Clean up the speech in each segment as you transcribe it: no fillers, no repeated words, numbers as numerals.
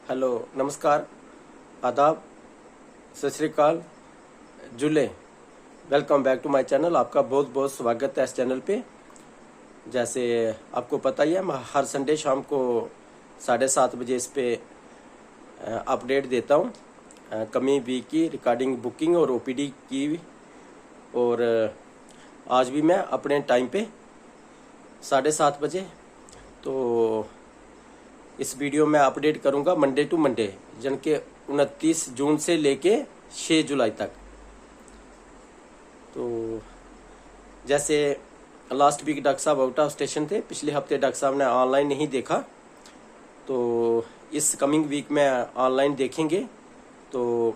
Hello, नमस्कार, आदाब, सत Sri Akal, julley. Welcome back to my channel. आपका बहुत बहुत स्वागत है इस चैनल पे। जैसे आपको पता ही है, मैं हर संडे शाम को 7:30 बजे इस पे अपडेट देता हूँ कमिंग वीक की रिकॉर्डिंग, बुकिंग और ओपीडी की। और आज भी मैं अपने टाइम पे 7:30 बजे तो इस वीडियो में अपडेट करूंगा मंडे टू मंडे, जन के 29 जून से लेके 6 जुलाई तक। तो जैसे लास्ट वीक डॉक्टर साहब आउट ऑफ स्टेशन थे, पिछले हफ्ते डॉक्टर साहब ने ऑनलाइन नहीं देखा, तो इस कमिंग वीक में ऑनलाइन देखेंगे। तो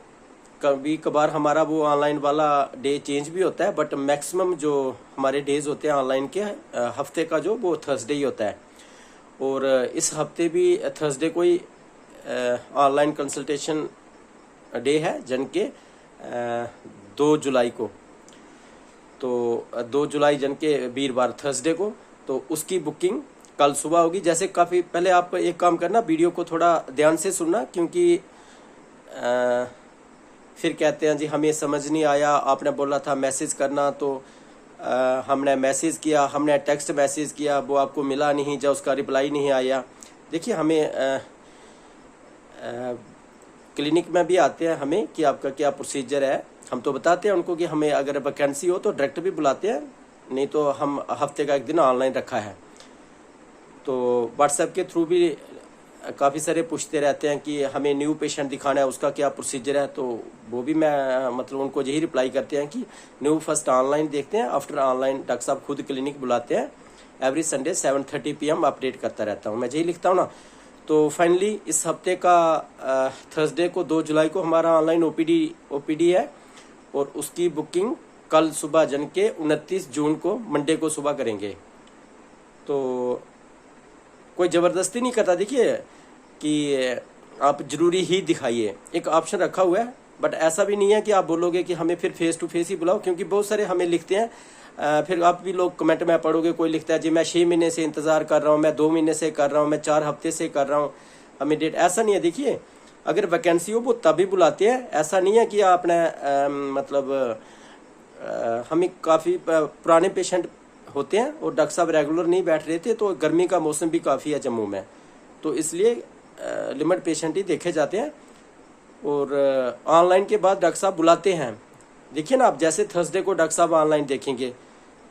कभी कभार हमारा वो ऑनलाइन वाला डे चेंज भी होता है, बट मैक्सिमम जो हमारे डेज होते हैं ऑनलाइन के हफ्ते का जो, वो थर्सडे ही होता है। और इस हफ्ते भी थर्सडे को ही ऑनलाइन कंसल्टेशन डे है, जन के 2 जुलाई को। तो 2 जुलाई जन के वीरवार थर्सडे को, तो उसकी बुकिंग कल सुबह होगी। जैसे काफ़ी पहले आप एक काम करना, वीडियो को थोड़ा ध्यान से सुनना, क्योंकि फिर कहते हैं जी हमें समझ नहीं आया, आपने बोला था मैसेज करना, तो हमने मैसेज किया, हमने टेक्स्ट मैसेज किया, वो आपको मिला नहीं, जब उसका रिप्लाई नहीं आया। देखिए, हमें क्लिनिक में भी आते हैं हमें कि आपका क्या प्रोसीजर है, हम तो बताते हैं उनको कि हमें अगर वैकेंसी हो तो डायरेक्ट भी बुलाते हैं, नहीं तो हम हफ्ते का एक दिन ऑनलाइन रखा है। तो व्हाट्सएप के थ्रू भी काफ़ी सारे पूछते रहते हैं कि हमें न्यू पेशेंट दिखाना है, उसका क्या प्रोसीजर है। तो वो भी मैं मतलब उनको यही रिप्लाई करते हैं कि न्यू फर्स्ट ऑनलाइन देखते हैं, आफ्टर ऑनलाइन डॉक्टर साहब खुद क्लिनिक बुलाते हैं। एवरी संडे 7:30 PM अपडेट करता रहता हूँ, मैं यही लिखता हूँ ना। तो फाइनली इस हफ्ते का थर्सडे को 2 जुलाई को हमारा ऑनलाइन ओपीडी है, और उसकी बुकिंग कल सुबह जन के 29 जून को मंडे को सुबह करेंगे। तो कोई ज़बरदस्ती नहीं करता, देखिए कि आप जरूरी ही दिखाइए, एक ऑप्शन रखा हुआ है। बट ऐसा भी नहीं है कि आप बोलोगे कि हमें फिर फेस टू फेस ही बुलाओ, क्योंकि बहुत सारे हमें लिखते हैं, फिर आप भी लोग कमेंट में पढ़ोगे, कोई लिखता है जी मैं 6 महीने से इंतज़ार कर रहा हूँ, मैं 2 महीने से कर रहा हूँ, मैं 4 हफ्ते से कर रहा हूँ, हमें डेट। ऐसा नहीं है। देखिए, अगर वैकेंसी हो वो तभी बुलाते हैं, ऐसा नहीं है कि आपने मतलब हमें काफ़ी पुराने पेशेंट होते हैं और डॉक्टर साहब रेगुलर नहीं बैठ रहे थे, तो गर्मी का मौसम भी काफ़ी है जम्मू में, तो इसलिए लिमिट पेशेंट ही देखे जाते हैं। और ऑनलाइन के बाद डॉक्टर साहब बुलाते हैं। देखिए ना, आप जैसे थर्सडे को डॉक्टर साहब ऑनलाइन देखेंगे,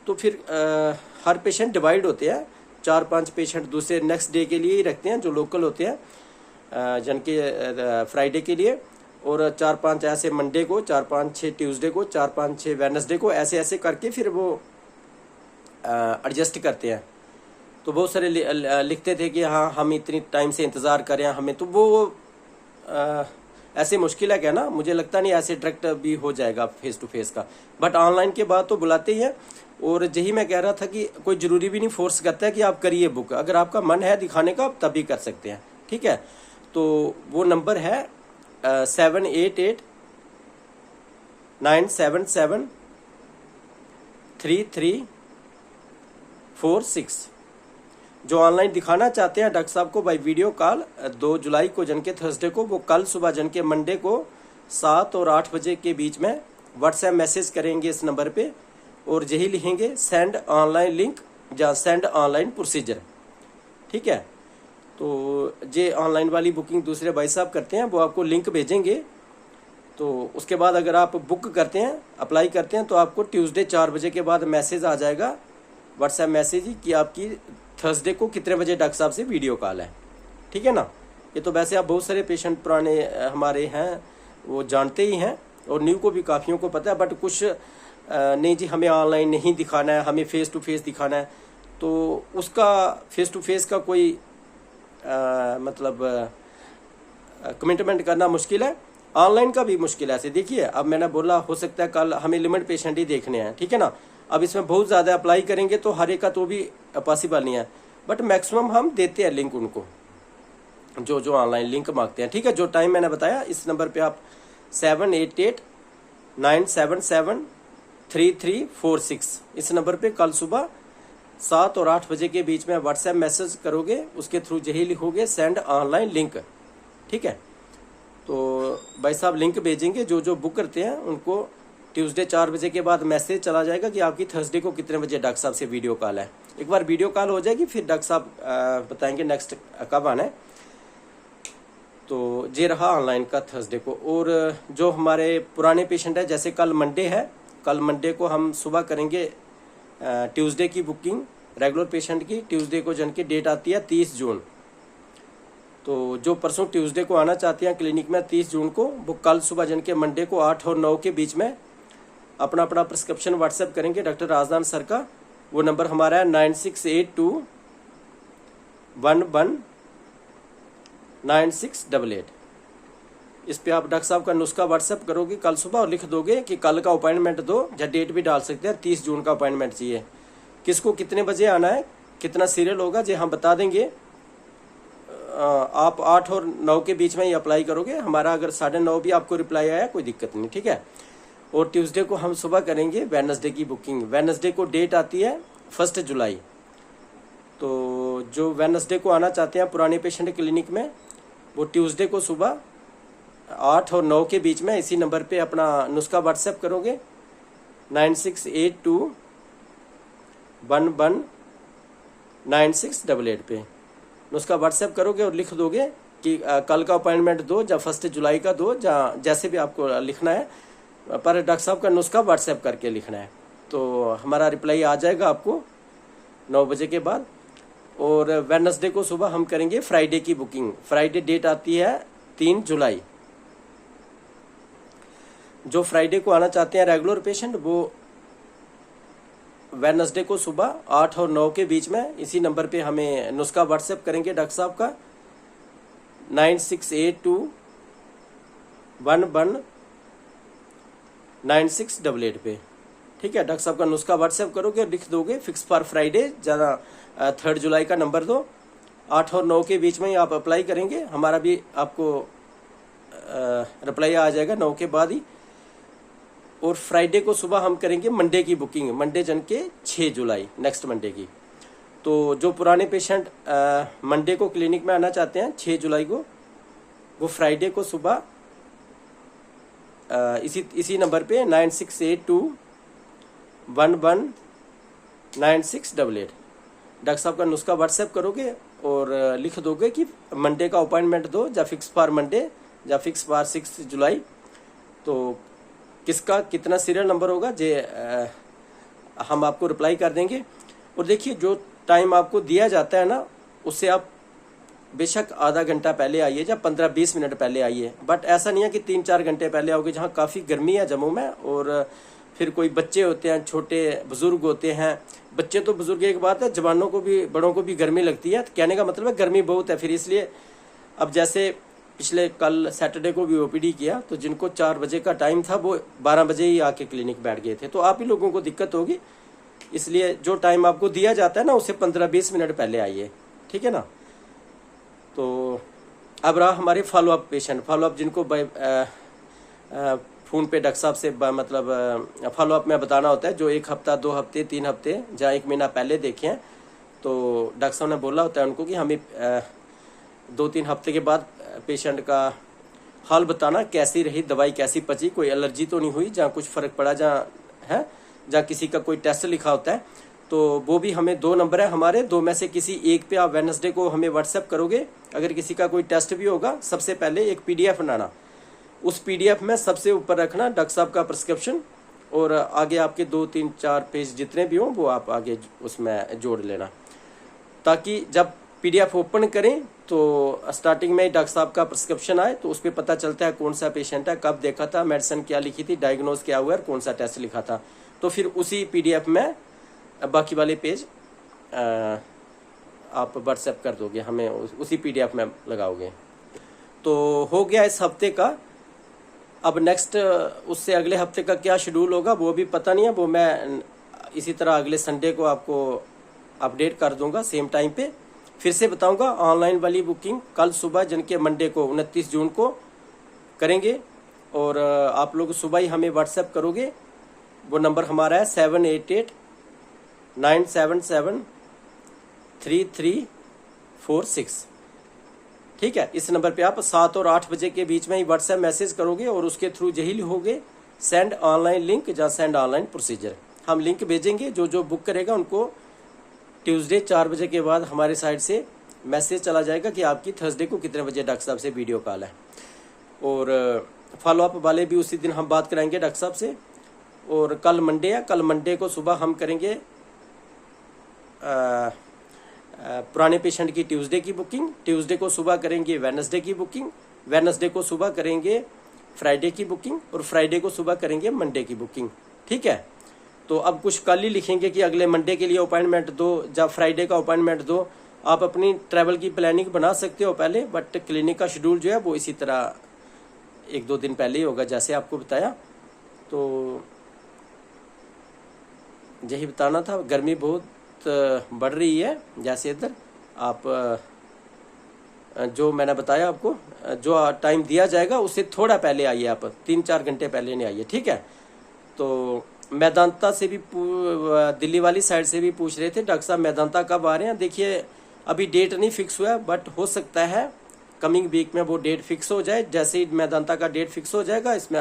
तो फिर हर पेशेंट डिवाइड होते हैं, 4-5 पेशेंट दूसरे नेक्स्ट डे के लिए ही रखते हैं, जो लोकल होते हैं, जन के फ्राइडे के लिए, और 4-5 ऐसे मंडे को, 4-5-6 ट्यूसडे को, 4-5-6 वेडनेसडे को, ऐसे ऐसे करके फिर वो एडजस्ट करते हैं। तो बहुत सारे लिखते थे कि हाँ हम इतनी टाइम से इंतज़ार करें हमें, तो वो ऐसे मुश्किल है क्या ना, मुझे लगता नहीं ऐसे डायरेक्ट भी हो जाएगा फेस टू फेस का। बट ऑनलाइन के बाद तो बुलाते ही हैं। और यही मैं कह रहा था कि कोई ज़रूरी भी नहीं फोर्स करता है कि आप करिए बुक, अगर आपका मन है दिखाने का आप तभी कर सकते हैं, ठीक है। तो वो नंबर है 788-977-3346। जो ऑनलाइन दिखाना चाहते हैं डॉक्टर साहब को बाय वीडियो कॉल 2 जुलाई को जन के थर्सडे को, वो कल सुबह जन के मंडे को 7 और 8 बजे के बीच में व्हाट्सएप मैसेज करेंगे इस नंबर पे, और यही लिखेंगे सेंड ऑनलाइन लिंक या सेंड ऑनलाइन प्रोसीजर, ठीक है। तो जे ऑनलाइन वाली बुकिंग दूसरे भाई साहब करते हैं, वो आपको लिंक भेजेंगे। तो उसके बाद अगर आप बुक करते हैं, अप्लाई करते हैं, तो आपको ट्यूसडे 4 बजे के बाद मैसेज आ जाएगा, व्हाट्सएप मैसेज ही, कि आपकी थर्सडे को कितने बजे डॉक्टर साहब से वीडियो कॉल है, ठीक है ना। ये तो वैसे आप बहुत सारे पेशेंट पुराने हमारे हैं वो जानते ही हैं, और न्यू को भी काफ़ियों को पता है। बट कुछ नहीं जी हमें ऑनलाइन नहीं दिखाना है, हमें फेस टू फेस दिखाना है, तो उसका फेस टू फेस का कोई मतलब कमिटमेंट करना मुश्किल है, ऑनलाइन का भी मुश्किल है। ऐसे देखिए, अब मैंने बोला हो सकता है कल हमें लिमिट पेशेंट ही देखने हैं, ठीक है ना। अब इसमें बहुत ज़्यादा अप्लाई करेंगे तो हर एक का तो भी पॉसिबल नहीं है, बट मैक्सिमम हम देते हैं लिंक उनको, जो ऑनलाइन लिंक मांगते हैं, ठीक है। जो टाइम मैंने बताया इस नंबर पे आप 788-977-3346 इस नंबर पे कल सुबह 7 और 8 बजे के बीच में व्हाट्सएप मैसेज करोगे, उसके थ्रू यही लिखोगे सेंड ऑनलाइन लिंक, ठीक है। तो भाई साहब लिंक भेजेंगे, जो जो बुक करते हैं उनको ट्यूसडे 4 बजे के बाद मैसेज चला जाएगा कि आपकी थर्सडे को कितने बजे डॉक्टर साहब से वीडियो कॉल है। एक बार वीडियो कॉल हो जाएगी फिर डॉक्टर साहब बताएंगे नेक्स्ट कब आना है। तो ये रहा ऑनलाइन का थर्सडे को। और जो हमारे पुराने पेशेंट है, जैसे कल मंडे है, कल मंडे को हम सुबह करेंगे ट्यूसडे की बुकिंग रेगुलर पेशेंट की। ट्यूसडे को जन की डेट आती है 30 जून। तो जो परसों ट्यूसडे को आना चाहते हैं क्लिनिक में 30 जून को, वो कल सुबह जन के मंडे को 8 और 9 के बीच में अपना अपना प्रिस्क्रिप्शन व्हाट्सएप करेंगे डॉक्टर राजदान सर का। वो नंबर हमारा है 9682119688। इस पे आप डॉक्टर साहब का नुस्खा व्हाट्सएप करोगे कल सुबह और लिख दोगे कि कल का अपॉइंटमेंट दो, या डेट भी डाल सकते हैं 30 जून का अपॉइंटमेंट चाहिए। किसको कितने बजे आना है, कितना सीरियल होगा, जी हम बता देंगे। आप 8 और 9 के बीच में ही अप्लाई करोगे। हमारा अगर 9:30 भी आपको रिप्लाई आया कोई दिक्कत नहीं, ठीक है। और ट्यूसडे को हम सुबह करेंगे वेडनेसडे की बुकिंग। वेडनेसडे को डेट आती है 1 जुलाई। तो जो वेडनेसडे को आना चाहते हैं पुराने पेशेंट क्लिनिक में, वो ट्यूसडे को सुबह 8 और 9 के बीच में इसी नंबर पे अपना नुस्खा व्हाट्सएप करोगे 9682119688 पे नुस्खा व्हाट्सएप करोगे और लिख दोगे कि कल का अपॉइंटमेंट दो, या 1 जुलाई का दो, जैसे भी आपको लिखना है, पर डॉक्टर साहब का नुस्खा व्हाट्सएप करके लिखना है। तो हमारा रिप्लाई आ जाएगा आपको 9 बजे के बाद। और वेडनेसडे को सुबह हम करेंगे फ्राइडे की बुकिंग। फ्राइडे डेट आती है 3 जुलाई। जो फ्राइडे को आना चाहते हैं रेगुलर पेशेंट, वो वेडनेसडे को सुबह 8 और 9 के बीच में इसी नंबर पे हमें नुस्खा व्हाट्सएप करेंगे डॉक्टर साहब का 9682119688 पे, ठीक है। डॉक्टर साहब का नुस्खा व्हाट्सएप करोगे और लिख दोगे फिक्स फॉर फ्राइडे, ज़्यादा 3 जुलाई का नंबर दो। 8 और 9 के बीच में ही आप अप्लाई करेंगे, हमारा भी आपको रिप्लाई आ जाएगा 9 के बाद ही। और फ्राइडे को सुबह हम करेंगे मंडे की बुकिंग, मंडे जन के 6 जुलाई, नेक्स्ट मंडे की। तो जो पुराने पेशेंट मंडे को क्लिनिक में आना चाहते हैं 6 जुलाई को, वो फ्राइडे को सुबह इसी नंबर पे 9682119688 डॉक्टर साहब का नुस्खा व्हाट्सएप करोगे और लिख दोगे कि मंडे का अपॉइंटमेंट दो, या फिक्स फॉर मंडे, या फिक्स फॉर 6 जुलाई। तो किसका कितना सीरियल नंबर होगा जे हम आपको रिप्लाई कर देंगे। और देखिए जो टाइम आपको दिया जाता है ना, उससे आप बेशक आधा घंटा पहले आइए या 15-20 मिनट पहले आइए, बट ऐसा नहीं है कि 3-4 घंटे पहले आओगे, जहाँ काफ़ी गर्मी है जम्मू में। और फिर कोई बच्चे होते हैं, छोटे बुजुर्ग होते हैं। बच्चे तो बुजुर्ग एक बात है, जवानों को भी, बड़ों को भी गर्मी लगती है। तो कहने का मतलब है गर्मी बहुत है। फिर इसलिए अब जैसे पिछले कल सैटरडे को भी ओपीडी किया, तो जिनको 4 बजे का टाइम था वो 12 बजे ही आके क्लिनिक बैठ गए थे। तो आप ही लोगों को दिक्कत होगी, इसलिए जो टाइम आपको दिया जाता है ना, उससे 15-20 मिनट पहले आइए, ठीक है ना। तो अब रहा हमारे फॉलोअप पेशेंट। फॉलोअप जिनको फ़ोन पे डॉक्टर साहब से मतलब फॉलोअप में बताना होता है, जो 1 हफ्ता, 2 हफ्ते, 3 हफ्ते, जहाँ 1 महीना पहले देखे हैं, तो डॉक्टर साहब ने बोला होता है उनको कि हमें 2-3 हफ्ते के बाद पेशेंट का हाल बताना, कैसी रही दवाई, कैसी पची, कोई एलर्जी तो नहीं हुई, जहाँ कुछ फ़र्क पड़ा, जहाँ है, जहाँ किसी का कोई टेस्ट लिखा होता है। तो वो भी हमें 2 नंबर है हमारे, 2 में से किसी एक पे आप वेडनेसडे को हमें व्हाट्सएप करोगे। अगर किसी का कोई टेस्ट भी होगा, सबसे पहले एक PDF बनाना, उस PDF में सबसे ऊपर रखना डॉक्टर साहब का प्रिस्क्रिप्शन, और आगे आपके 2-3-4 पेज जितने भी हों वो आप आगे उसमें जोड़ लेना, ताकि जब PDF ओपन करें तो स्टार्टिंग में ही डॉक्टर साहब का प्रिस्क्रिप्शन आए, तो उस पर पता चलता है कौन सा पेशेंट है, कब देखा था, मेडिसिन क्या लिखी थी, डायग्नोज क्या हुआ है, कौन सा टेस्ट लिखा था। तो फिर उसी PDF में बाकी वाले पेज आप व्हाट्सएप कर दोगे हमें, उसी PDF में लगाओगे। तो हो गया इस हफ्ते का। अब नेक्स्ट उससे अगले हफ्ते का क्या शेड्यूल होगा वो भी पता नहीं है, वो मैं इसी तरह अगले संडे को आपको अपडेट कर दूंगा सेम टाइम पे। फिर से बताऊंगा, ऑनलाइन वाली बुकिंग कल सुबह जन के मंडे को 29 जून को करेंगे, और आप लोग सुबह ही हमें व्हाट्सएप करोगे। वो नंबर हमारा है 788-977-3346, ठीक है। इस नंबर पे आप 7 और 8 बजे के बीच में ही व्हाट्सएप मैसेज करोगे और उसके थ्रू यही लिखोगे सेंड ऑनलाइन लिंक या सेंड ऑनलाइन प्रोसीजर। हम लिंक भेजेंगे, जो जो बुक करेगा उनको ट्यूसडे 4 बजे के बाद हमारे साइड से मैसेज चला जाएगा कि आपकी थर्सडे को कितने बजे डॉक्टर साहब से वीडियो कॉल है। और फॉलोअप वाले भी उसी दिन हम बात कराएंगे डॉक्टर साहब से। और कल मंडे है, कल मंडे को सुबह हम करेंगे पुराने पेशेंट की ट्यूसडे की बुकिंग, ट्यूसडे को सुबह करेंगे वेडनेसडे की बुकिंग, वेडनेसडे को सुबह करेंगे फ्राइडे की बुकिंग और फ्राइडे को सुबह करेंगे मंडे की बुकिंग। ठीक है। तो अब कुछ कल ही लिखेंगे कि अगले मंडे के लिए अपॉइंटमेंट दो, जब फ्राइडे का अपॉइंटमेंट दो। आप अपनी ट्रैवल की प्लानिंग बना सकते हो पहले, बट क्लिनिक का शेड्यूल जो है वो इसी तरह 1-2 दिन पहले ही होगा जैसे आपको बताया। तो यही बताना था। गर्मी बहुत बढ़ रही है, जैसे इधर आप जो मैंने बताया आपको, जो टाइम दिया जाएगा उससे थोड़ा पहले आइए, आप 3-4 घंटे पहले नहीं आइए। ठीक है। तो मैदांता से भी दिल्ली वाली साइड से भी पूछ रहे थे डॉक्टर साहब मैदांता कब आ रहे हैं। देखिए अभी डेट नहीं फिक्स हुआ है, बट हो सकता है कमिंग वीक में वो डेट फिक्स हो जाए। जैसे ही मैदांता का डेट फिक्स हो जाएगा इसमें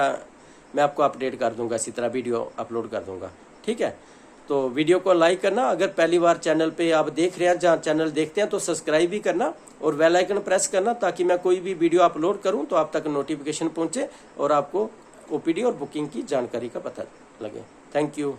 मैं आपको अपडेट कर दूंगा, इसी तरह वीडियो अपलोड कर दूंगा। ठीक है। तो वीडियो को लाइक करना, अगर पहली बार चैनल पे आप देख रहे हैं, जहाँ चैनल देखते हैं तो सब्सक्राइब भी करना और बेल आइकन प्रेस करना, ताकि मैं कोई भी वीडियो अपलोड करूं तो आप तक नोटिफिकेशन पहुंचे और आपको ओपीडी और बुकिंग की जानकारी का पता लगे। Thank you.